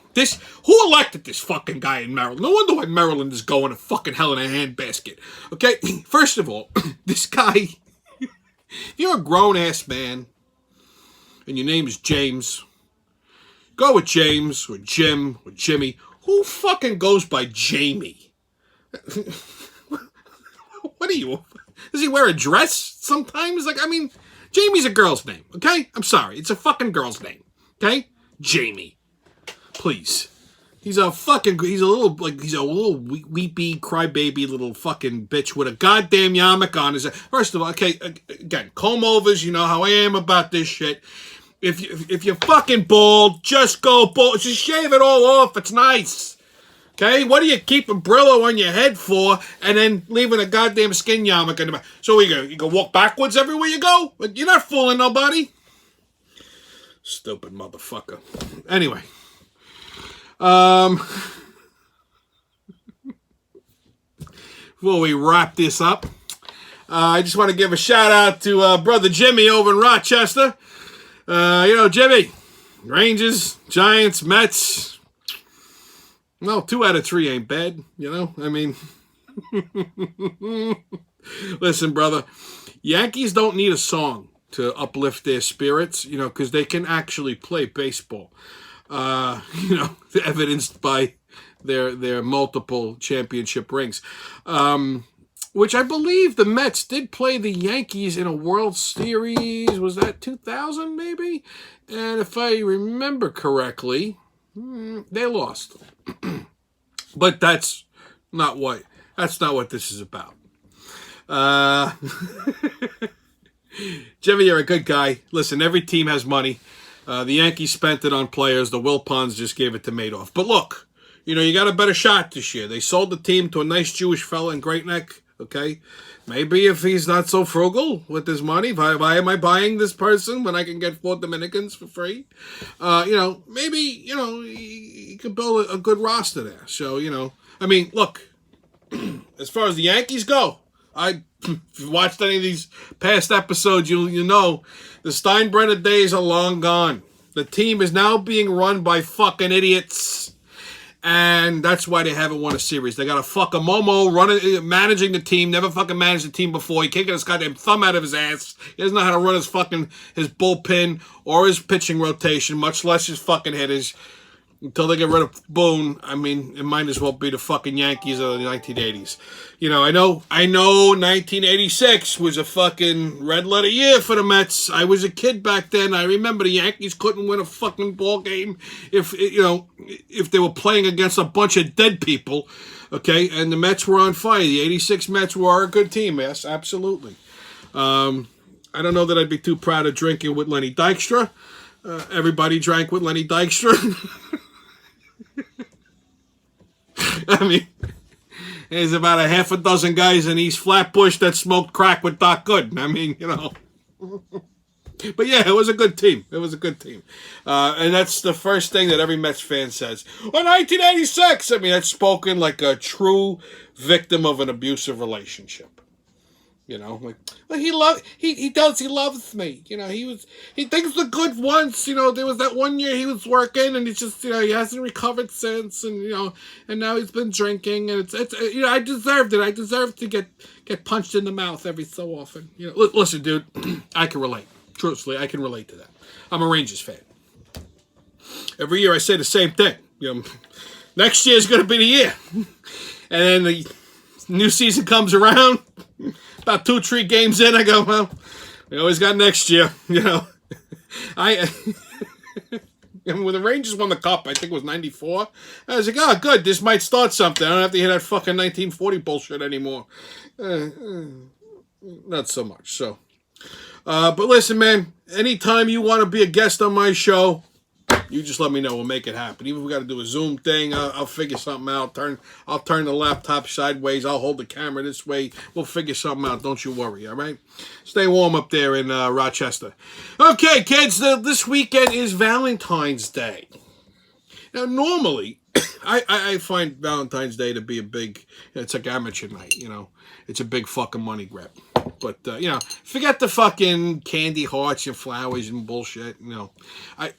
who elected this fucking guy in Maryland? No wonder why Maryland is going to fucking hell in a handbasket. Okay? First of all, this guy, if you're a grown-ass man and your name is James, go with James or Jim or Jimmy. Who fucking goes by Jamie? What are you... Does he wear a dress sometimes? Like, I mean, Jamie's a girl's name, okay? I'm sorry. It's a fucking girl's name, okay? Jamie. Please. He's a little weepy, crybaby little fucking bitch with a goddamn yarmulke on his head. First of all, okay, again, comb overs, you know how I am about this shit. If you're fucking bald, just go bald. Just shave it all off. It's nice. Okay, what are you keeping Brillo on your head for, and then leaving a goddamn skin yarmulke in the back? So you go walk backwards everywhere you go? Like, you're not fooling nobody. Stupid motherfucker. Anyway, before we wrap this up, I just want to give a shout out to brother Jimmy over in Rochester. Jimmy, Rangers, Giants, Mets. Well, 2 out of 3 ain't bad, I mean, listen, brother, Yankees don't need a song to uplift their spirits, because they can actually play baseball, evidenced by their multiple championship rings, which I believe the Mets did play the Yankees in a World Series. Was that 2000 maybe? And if I remember correctly, they lost. But that's not what this is about. Jimmy, you're a good guy. Listen, every team has money. The Yankees spent it on players. The Wilpons just gave it to Madoff. But look, you got a better shot this year. They sold the team to a nice Jewish fella in Great Neck. Okay, maybe if he's not so frugal with his money, why am I buying this person when I can get 4 Dominicans for free? Maybe he could build a good roster there. So I mean, look, as far as the Yankees go, if you watched any of these past episodes, you know the Steinbrenner days are long gone. The team is now being run by fucking idiots. And that's why they haven't won a series. They got a fucking Momo managing the team. Never fucking managed the team before. He can't get his goddamn thumb out of his ass. He doesn't know how to run his bullpen or his pitching rotation, much less his fucking hitters. Until they get rid of Boone, I mean, it might as well be the fucking Yankees of the 1980s. I know 1986 was a fucking red letter year for the Mets. I was a kid back then. I remember the Yankees couldn't win a fucking ball game if they were playing against a bunch of dead people, okay? And the Mets were on fire. The 86 Mets were a good team, yes, absolutely. I don't know that I'd be too proud of drinking with Lenny Dykstra. Everybody drank with Lenny Dykstra. I mean, there's about a half a dozen guys in East Flatbush that smoked crack with Doc Gooden. I mean, But yeah, it was a good team. And that's the first thing that every Mets fan says. Well, 1986! I mean, that's spoken like a true victim of an abusive relationship. He loves me. He thinks the good once, there was that one year he was working and he's just, he hasn't recovered since and, and now he's been drinking and it's I deserved it. I deserved to get punched in the mouth every so often. Listen, dude, I can relate. Truthfully, I can relate to that. I'm a Rangers fan. Every year I say the same thing. Next year is going to be the year. And then the new season comes around. About 2-3 games in, I go, well, we always got next year, when the Rangers won the Cup, I think it was 94, I was like, oh, good, this might start something. I don't have to hear that fucking 1940 bullshit anymore. Not so much, so. But listen, man, anytime you want to be a guest on my show, you just let me know. We'll make it happen. Even if we got to do a Zoom thing, I'll figure something out. I'll turn the laptop sideways. I'll hold the camera this way. We'll figure something out. Don't you worry, all right? Stay warm up there in Rochester. Okay, kids, this weekend is Valentine's Day. Now, normally, I find Valentine's Day to be a big, it's like amateur night, you know. It's a big fucking money grab. But, you know, forget the fucking candy hearts and flowers and bullshit, you know.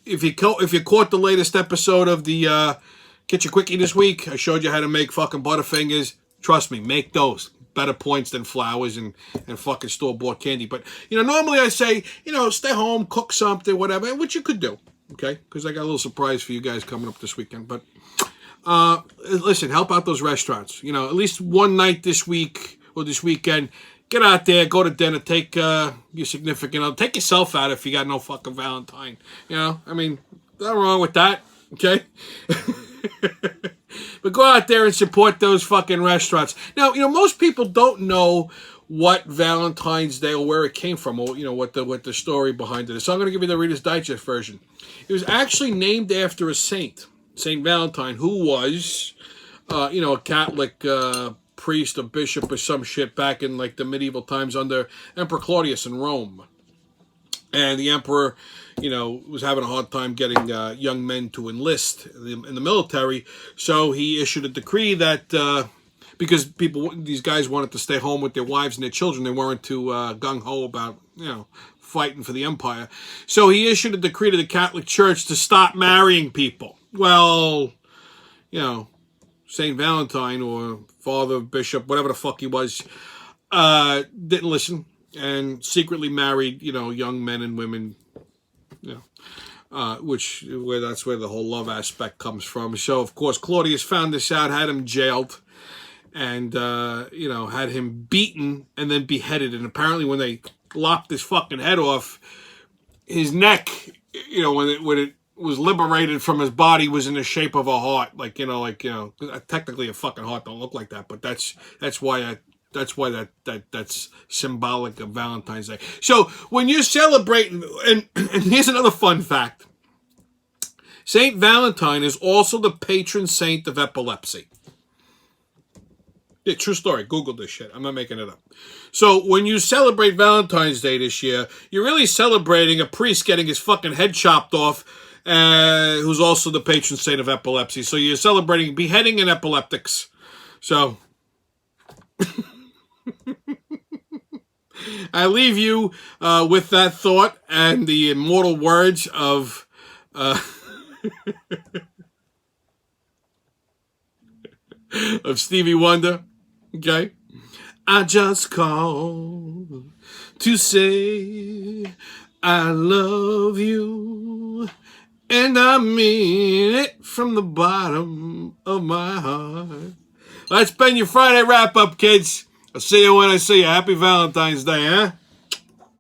If you caught the latest episode of the Kitchen Quickie this week, I showed you how to make fucking Butterfingers. Trust me, make those. Better points than flowers and fucking store-bought candy. But, you know, normally I say, you know, stay home, cook something, whatever, which you could do, okay? Because I got a little surprise for you guys coming up this weekend. But, listen, help out those restaurants. You know, at least one night this week or this weekend, get out there, go to dinner, take your significant other, take yourself out if you got no fucking Valentine. You know, I mean, nothing wrong with that, okay? But go out there and support those fucking restaurants. Now, you know, most people don't know what Valentine's Day or where it came from, or, you know, what the story behind it is. So I'm going to give you the Reader's Digest version. It was actually named after a saint, Saint Valentine, who was, you know, a Catholic priest or bishop or some shit back in like the medieval times under Emperor Claudius in Rome. And the emperor, you know, was having a hard time getting young men to enlist in the military. So he issued a decree that because these guys wanted to stay home with their wives and their children, they weren't too gung-ho about, you know, fighting for the empire. So he issued a decree to the Catholic Church to stop marrying people. Well, you know, St. Valentine or Father, Bishop, whatever the fuck he was, didn't listen and secretly married, you know, young men and women, you know, that's where the whole love aspect comes from. So, of course, Claudius found this out, had him jailed, and, you know, had him beaten and then beheaded. And apparently when they lopped his fucking head off, his neck, you know, when it was liberated from his body, was in the shape of a heart, like technically a fucking heart don't look like that, but that's why that's symbolic of Valentine's Day. So when you're celebrating, and here's another fun fact: Saint Valentine is also the patron saint of epilepsy. Yeah, true story. Google this shit. I'm not making it up. So when you celebrate Valentine's Day this year, you're really celebrating a priest getting his fucking head chopped off, who's also the patron saint of epilepsy. So you're celebrating beheading and epileptics. So I leave you with that thought and the immortal words of of Stevie Wonder. Okay? I just called to say I love you, and I mean it from the bottom of my heart. That's been your Friday wrap-up, kids. I'll see you when I see you. Happy Valentine's Day, huh?